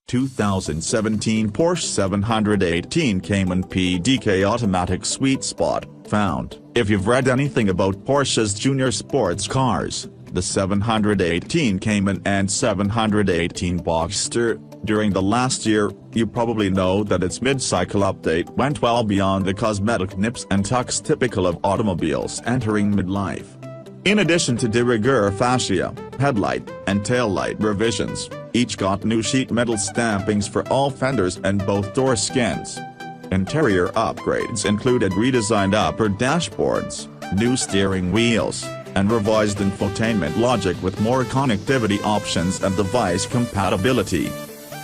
2017 Porsche 718 Cayman PDK Automatic Sweet Spot, found. If you've read anything about Porsche's junior sports cars, the 718 Cayman and 718 Boxster, during the last year, you probably know that its mid-cycle update went well beyond the cosmetic nips and tucks typical of automobiles entering midlife. In addition to de rigueur fascia, headlight, and taillight revisions, each got new sheet metal stampings for all fenders and both door skins. Interior upgrades included redesigned upper dashboards, new steering wheels, and revised infotainment logic with more connectivity options and device compatibility.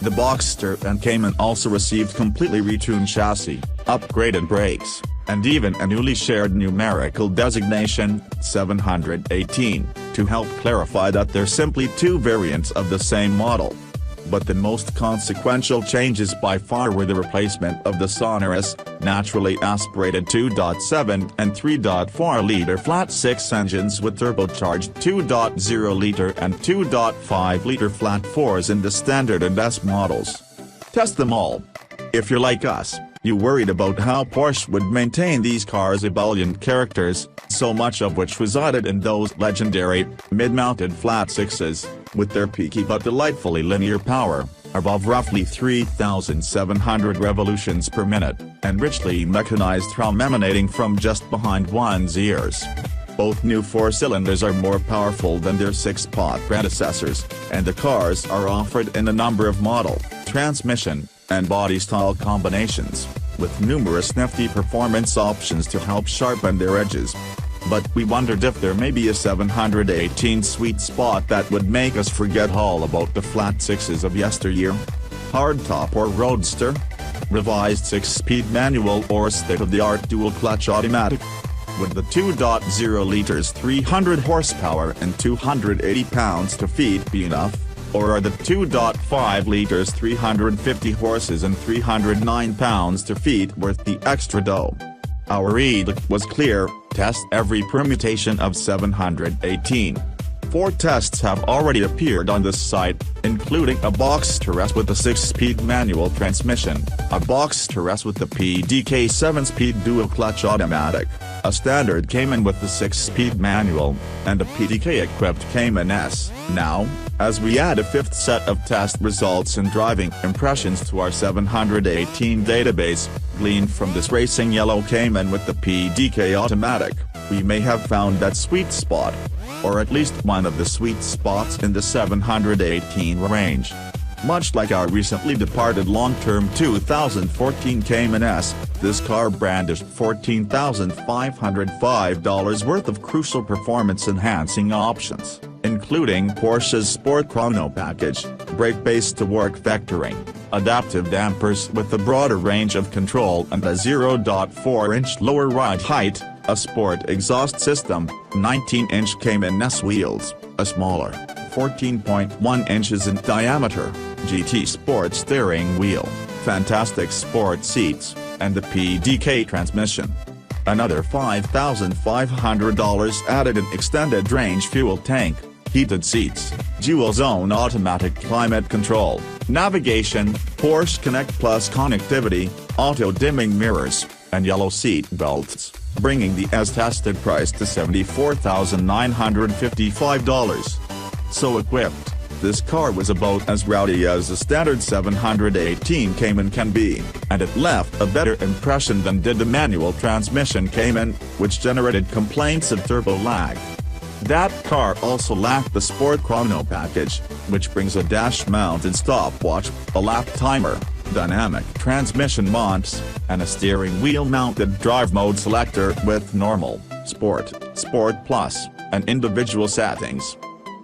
The Boxster and Cayman also received completely retuned chassis, upgraded brakes, and even a newly shared numerical designation, 718, to help clarify that they're simply two variants of the same model. But the most consequential changes by far were the replacement of the sonorous, naturally aspirated 2.7 and 3.4-liter flat-six engines with turbocharged 2.0-liter and 2.5-liter flat-fours in the standard and S models. Test them all. If you're like us, you worried about how Porsche would maintain these cars' ebullient characters, so much of which resided in those legendary, mid-mounted flat-sixes, with their peaky but delightfully linear power, above roughly 3,700 revolutions per minute, and richly mechanized thrum emanating from just behind one's ears. Both new four-cylinders are more powerful than their six-pot predecessors, and the cars are offered in a number of model, transmission, and body style combinations, with numerous nifty performance options to help sharpen their edges. But we wondered if there may be a 718 sweet spot that would make us forget all about the flat sixes of yesteryear. Hardtop or roadster? Revised 6-speed manual or state-of-the-art dual-clutch automatic? Would the 2.0 liters 300 horsepower and 280 pounds-feet be enough? Or are the 2.5 liters 350 horses and 309 pounds-feet worth the extra dough? Our edict was clear: test every permutation of 718. 4 tests have already appeared on this site, including a Boxster S with a 6-speed manual transmission, a Boxster S with the PDK 7-speed dual-clutch automatic, a standard Cayman with the 6-speed manual, and a PDK-equipped Cayman S. Now, as we add a 5th set of test results and driving impressions to our 718 database, gleaned from this racing yellow Cayman with the PDK automatic, we may have found that sweet spot. Or at least one of the sweet spots in the 718 range. Much like our recently departed long-term 2014 Cayman S, this car brandished $14,505 worth of crucial performance-enhancing options, including Porsche's Sport Chrono package, brake-based-to-work vectoring, adaptive dampers with a broader range of control and a 0.4-inch lower ride height, a sport exhaust system, 19-inch Cayman S wheels, a smaller, 14.1 inches in diameter, GT Sport steering wheel, fantastic sport seats, and the PDK transmission. Another $5,500 added an extended range fuel tank, heated seats, dual-zone automatic climate control, navigation, Porsche Connect Plus connectivity, auto-dimming mirrors, and yellow seat belts, bringing the as-tested price to $74,955. So equipped, this car was about as rowdy as a standard 718 Cayman can be, and it left a better impression than did the manual transmission Cayman, which generated complaints of turbo lag. That car also lacked the Sport Chrono package, which brings a dash-mounted stopwatch, a lap timer, dynamic transmission mounts, and a steering wheel-mounted drive mode selector with normal, sport, sport plus, and individual settings.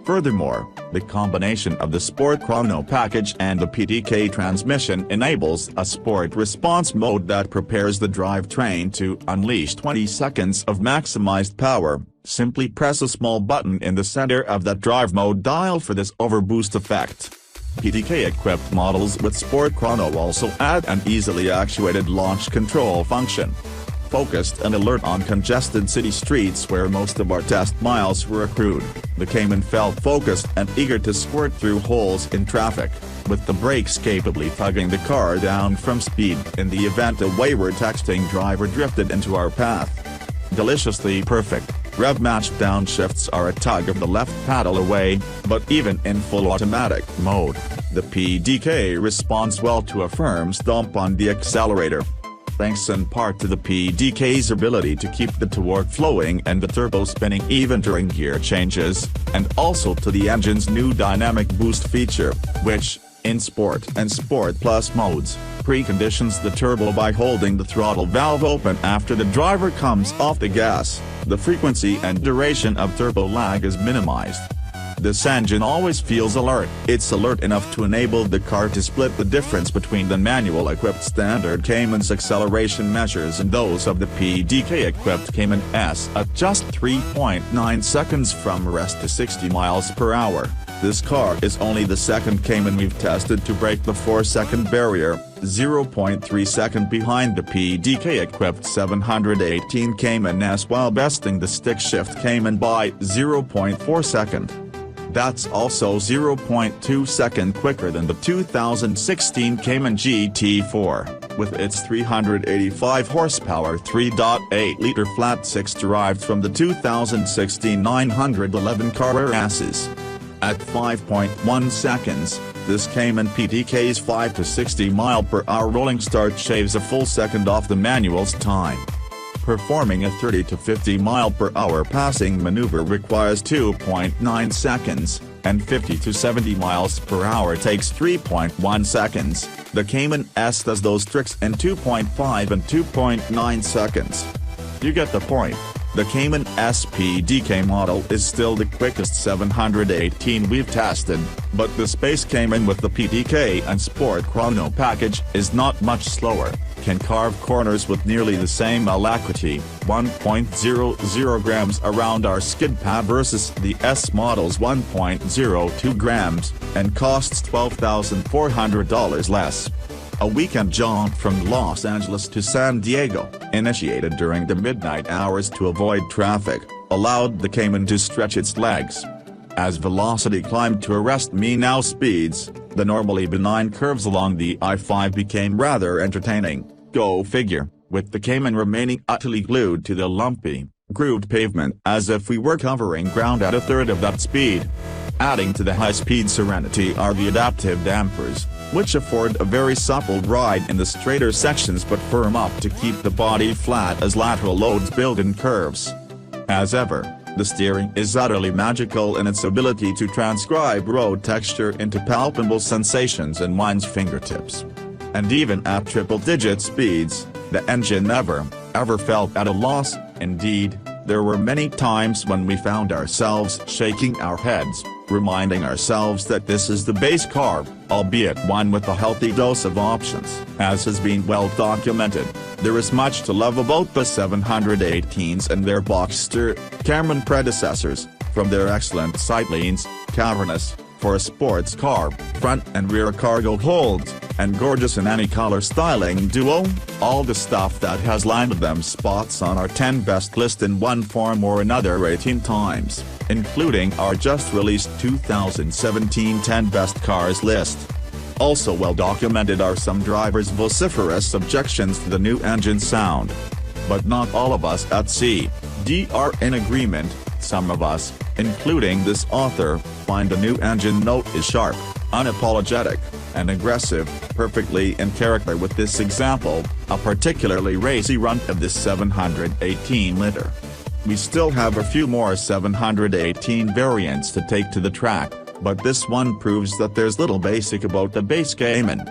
Furthermore, the combination of the Sport Chrono package and the PDK transmission enables a sport response mode that prepares the drivetrain to unleash 20 seconds of maximized power. Simply press a small button in the center of that drive mode dial for this overboost effect. PDK-equipped models with Sport Chrono also add an easily actuated launch control function. Focused and alert on congested city streets where most of our test miles were accrued, the Cayman felt focused and eager to squirt through holes in traffic, with the brakes capably tugging the car down from speed in the event a wayward texting driver drifted into our path. Deliciously perfect, rev-matched downshifts are a tug of the left paddle away, but even in full automatic mode, the PDK responds well to a firm stomp on the accelerator. Thanks in part to the PDK's ability to keep the torque flowing and the turbo spinning even during gear changes, and also to the engine's new dynamic boost feature, which, in Sport and Sport Plus modes, preconditions the turbo by holding the throttle valve open after the driver comes off the gas. The frequency and duration of turbo lag is minimized. This engine always feels alert. It's alert enough to enable the car to split the difference between the manual-equipped standard Cayman's acceleration measures and those of the PDK-equipped Cayman S at just 3.9 seconds from rest to 60 miles per hour. This car is only the second Cayman we've tested to break the 4-second barrier, 0.3 seconds behind the PDK-equipped 718 Cayman S while besting the stick-shift Cayman by 0.4 seconds. That's also 0.2 seconds quicker than the 2016 Cayman GT4, with its 385 horsepower 3.8-liter flat-six derived from the 2016 911 Carrera S's. At 5.1 seconds, this Cayman PDK's 5 to 60 mph rolling start shaves a full second off the manual's time. Performing a 30 to 50 mph passing maneuver requires 2.9 seconds, and 50 to 70 mph takes 3.1 seconds. The Cayman S does those tricks in 2.5 and 2.9 seconds. You get the point. The Cayman S PDK model is still the quickest 718 we've tested, but the Space Cayman with the PDK and Sport Chrono package is not much slower, can carve corners with nearly the same alacrity, 1.00 grams around our skid pad versus the S model's 1.02 grams, and costs $12,400 less. A weekend jaunt from Los Angeles to San Diego, initiated during the midnight hours to avoid traffic, allowed the Cayman to stretch its legs. As velocity climbed to arrest me-now speeds, the normally benign curves along the I-5 became rather entertaining, go figure, with the Cayman remaining utterly glued to the lumpy, grooved pavement as if we were covering ground at a third of that speed. Adding to the high-speed serenity are the adaptive dampers, which afford a very supple ride in the straighter sections but firm up to keep the body flat as lateral loads build in curves. As ever, the steering is utterly magical in its ability to transcribe road texture into palpable sensations in one's fingertips. And even at triple-digit speeds, the engine never, ever felt at a loss. Indeed, there were many times when we found ourselves shaking our heads, reminding ourselves that this is the base car, albeit one with a healthy dose of options. As has been well documented, there is much to love about the 718s and their Boxster, Cayman predecessors, from their excellent sightlines, cavernous, for a sports car, front and rear cargo holds, and gorgeous in any color styling duo, all the stuff that has landed them spots on our 10 best list in one form or another 18 times, including our just-released 2017 10 best cars list. Also well documented are some drivers' vociferous objections to the new engine sound. But not all of us at CDR are in agreement. Some of us, including this author, find the new engine note is sharp, unapologetic, and aggressive, perfectly in character with this example, a particularly racy run of this 718-liter. We still have a few more 718 variants to take to the track, but this one proves that there's little basic about the base Cayman.